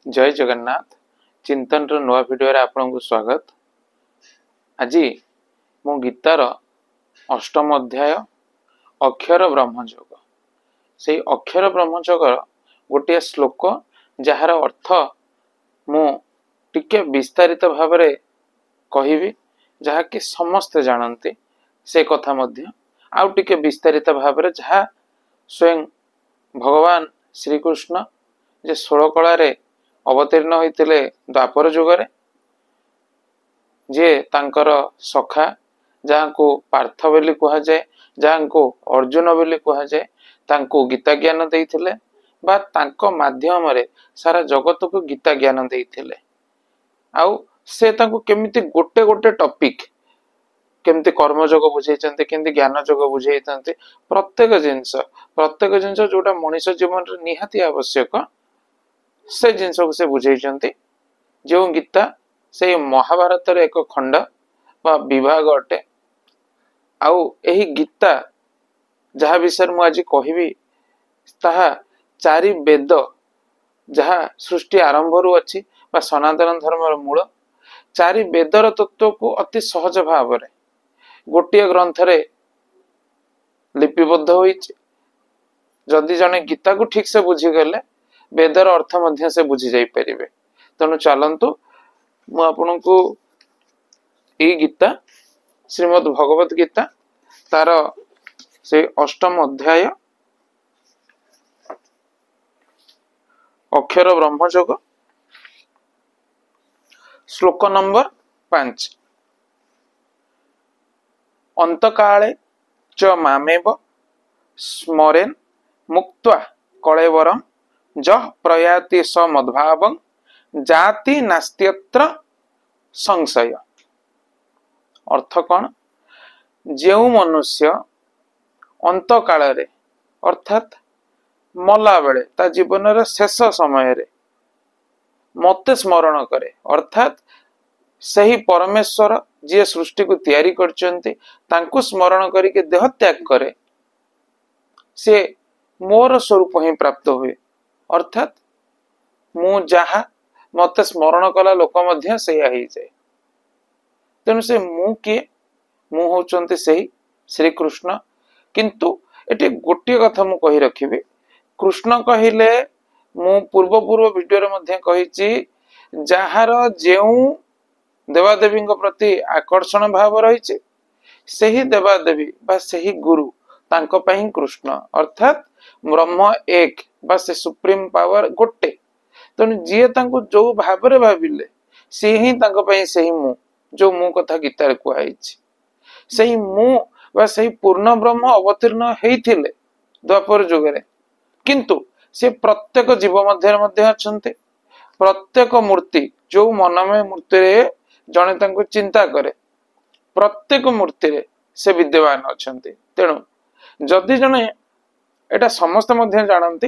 जय जगन्नाथ चिंतन नुआ भिडियो आपन को स्वागत। आज मु गीतार अष्टम अध्याय अक्षर ब्रह्मयोग से अक्षर ब्रह्मयोग गोटे श्लोक जार अर्थ मु टिके विस्तारित भाव में कहि जहाँकि समस्ते जानते से कथा मध्य आउ टिके विस्तारित भाव में जहाँ स्वयं भगवान श्रीकृष्ण जे 16 कला अवतीर्ण होते द्वापर जुगरे जे तांकर सखा जहाँ को पार्थ बोली कह जाए जहाँ को अर्जुन बोली कह जाए तांको गीता ज्ञान देइथिले बा तांको माध्यम रे सारा जगत को गीता ज्ञान देइथिले। आउ से तांको केमिति गोटे गोटे टॉपिक केमिति कर्मयोग बुझाइछन्ते केमिति ज्ञान योग बुझाइछन्ते प्रत्येक जिनस जोटा मनुष्य जीवन रे निहाती आवश्यक से जिनस को से बुझाइछन्ते। जो गीता से महाभारत रे एक खंड बा विभाग अटे। आउ एही गीता जहाँ विषय मु आज कहिबी ताहा चारि वेद जहाँ सृष्टि आरंभ रु अछि बा सनातन धर्म मूल चारि वेदर तत्व को अति सहज भाव रे गोटे ग्रंथ रे लिपिबद्ध होइछि। जदि जने गीता को ठीक से बुझी गले वेदर अर्थ मध्य से बुझी जाई परिबे। तेणु चलंतु मु आपन को ई गीता श्रीमद् भगवत गीता तार से अष्टम अध्याय अक्षर ब्रह्मयोग श्लोक नंबर 5 अंतकाले च मामेव स्मरेन् मुक्त्वा कलेवरम् जह प्रयाति स मद्भावं जाति नास्त्यत्र संशय। अर्थ कौन? जेउ मनुष्य अंत काल रे अर्थात मला बेले ता जीवन रे शेष समय रे मते स्मरण करे अर्थात सही परमेश्वर जे सृष्टि को तैयारी करचंती तांको स्मरण करिके देह त्याग करे से मोर स्वरूप ही प्राप्त हुए। अर्थात मु जहा मते स्मरण कला लोक मध्य सेया ही जाए। तेणु से मु किए मु होचंती सही श्री कृष्ण। किंतु एटे गोटे कथा मु कहि रखिबे कृष्ण कहिले मु पूर्व वीडियो रे मध्य कहिछि जहार जेउ देवादेवी प्रति आकर्षण भाव रही सही देवादेवी बा सही गुरु तांको पई कृष्ण अर्थात ब्रह्म एक बा से सुप्रीम पावर गोटे। तेणु जी तांको जो भाव रे भाविले से ही तांको पई सही मु जो मु कथा गीता रे कुआइछि सही मु बा सही पूर्ण ब्रह्म अवतीर्ण हेइथिले द्वापर जुगरे। किंतु से प्रत्येक जीव मध्य अछन्ते प्रत्येक मूर्ति जो मनमय मूर्ति रे जने तांको चिंता करे प्रत्येक मूर्ति रे से विद्यमान अछन्ते। तेणु जदि जने एटा समस्त मध्य जानती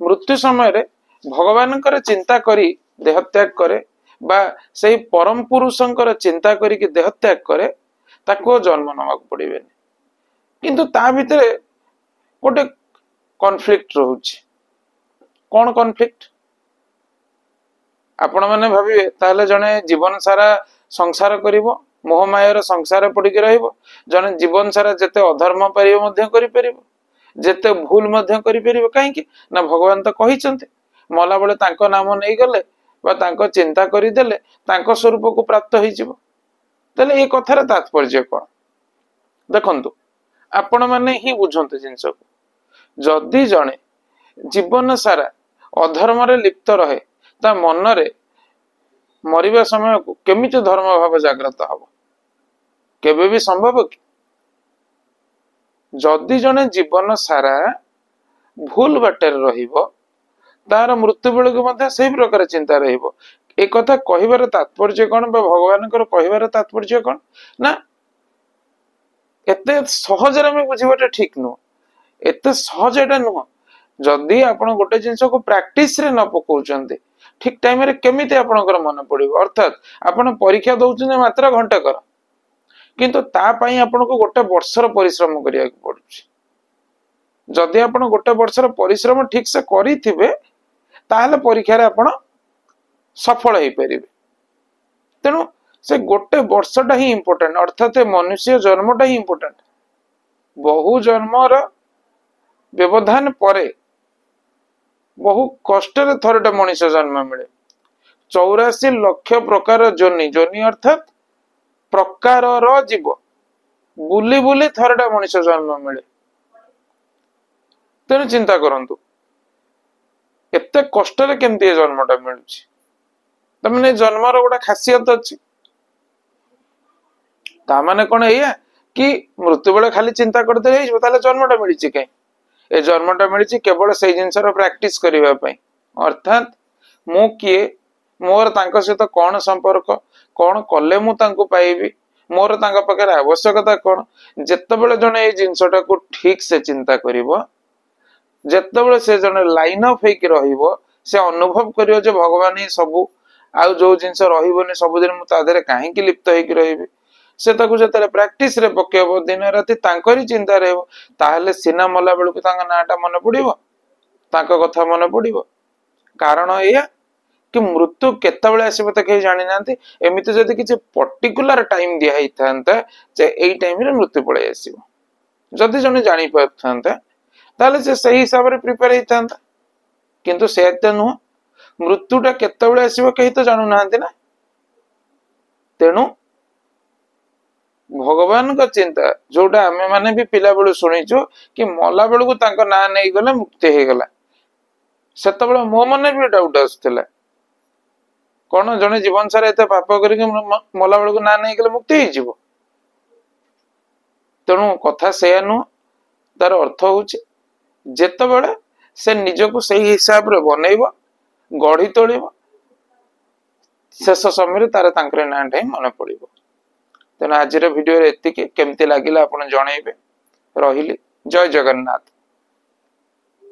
मृत्यु समय रे भगवान चिंता करी देह त्याग करे बा सही परम पुरुषंकर चिंता करी कि देह त्याग करे ताको जन्म नवाक पड़िबेनी। किंतु ता भितरे गोटे कॉन्फ्लिक्ट रहउछि। कौन कॉन्फ्लिक्ट? आपण माने भाबिबे ताले जने जीवन सारा संसार करिवो मोहमायर संसार पड़िके रहिबो जने जीवन सारा जेते अधर्म पारिबो मध्य करि परिबो जेते भूल मध्य करि परिबो। काहे कि ना भगवान तो कहिसंते मला बेले तांको नाम नै गले बा तांको चिंता करि देले तांको स्वरूप को प्राप्त होई जिवो। तले ए कथार तात्पर्य कोन देखंतु आपण माने ही बुझंतु जिंस को जदि जने जीवन सारा अधर्म रे लिप्त रहे ता मन रे मरिबा समय को केमिति धर्म भाव जागृत हबो केबे भी संभव कि? जदि जने जीवन सारा भूल बाटर रहिबो तार मृत्यु बेल को मध्य सही प्रकार चिंता रहिबो। एक कथा कहिबार तात्पर्य कोन बा भगवान कर कहिबार तात्पर्य कोन ना एते सहज रे में बुझिबाटा ठीक नु एते सहज एटा नु। जदि आपण गोटे जिंस को प्रैक्टिस रे न पकोचंते ठीक टाइम रे केमिति आपनकर मन पड़िबो। अर्थात आपण परीक्षा दउछन मात्र घंटा कर किंतु ता पई आपण को गोटे वर्षर परिश्रम करिया पड़ुछि। जदि आपण गोटे वर्षर परिश्रम ठीक से करिथिबे ताहले परीक्षा रे आपण सफल हो पारे। तेणु से गोटे वर्षटा ही इम्पोर्टेंट, अर्थात मनुष्य जन्मटा ही इम्पोर्टेंट। बहु जन्मर व्यवधान परे बहु कष्ट थरटे मनीष जन्म मिले। 84 लाख प्रकार जोनि, जोनि अर्थात प्रकार जीव बुली बुली थरटा मनीष जन्म मिले। तेणु चिंता करंतु एते कष्ट केमती जन्मटा मिलूँ। तमें जन्मर गोटे खासियत अच्छी, ताने कौन है कि मृत्यु बेले खाली चिंता करते जन्मटा मिली कहीं। ए जन्मटा मिली केवल से जिनसर प्रैक्टिस करने, अर्थात मु किए, मोर तांको सहित कौन संपर्क, कौन कले मु तांको पाइबी, मोर तांको पाखे आवश्यकता कौन। जितेबले जने ये जिनसटा को ठीक से चिंता करिवो, जितेबले से जने लाइन अप होइकी रहिवो, से अनुभव करिवो जे भगवान ही सबू, आउ जो जिनस रहिबोनी सबुदिन मु ता देहरे काहेकि लिप्त होइकी रहिबी। से ताकू जतले प्रैक्टिस रे पकेबो, दिन राति तांकरी चिंता रहबो, ताहले सिना मला बेलकु तांका नाटा मन पड़िबो, तांका कथा मन पड़िबो। कारण एया कि मृत्यु केतेबेले आसीबो त केही जानि नांती। एमिति जदि किछि पर्टिकुलर टाइम दिया ही थांता जे एई टाइम रे मृत्यु पळे आसीबो, जदि जने जानि पाथांता ताले से सही हिसाब रे प्रिपेयर ही थांता। किंतु सेते नु मृत्युटा केतेबेले आसीबो केही तो जानु नांती ना। तेणु भगवान का चिंता जोटा आमे माने भी पिला बेलु सुनिचु कि मला बेलु तांका ना नै गले मुक्ति हे गला, सेतेबेले मो मने भी डाउट आस्तला कौन जने जीवन सारा एते पाप करके मला बेलू ना नहीं गले मुक्ति ही जीवो। तेणु कथा से नु, तार अर्थ होउची जेतेबेले से निजको सही हिसाब रे बनैबो, गढ़ी तोलिबो, शेष समय तार तांकरे नांटा ही मन पड़िबो। तेणु आज वीडियो एतिके केमती लागिला आपण जणैबे। रहिली, जय जगन्नाथ।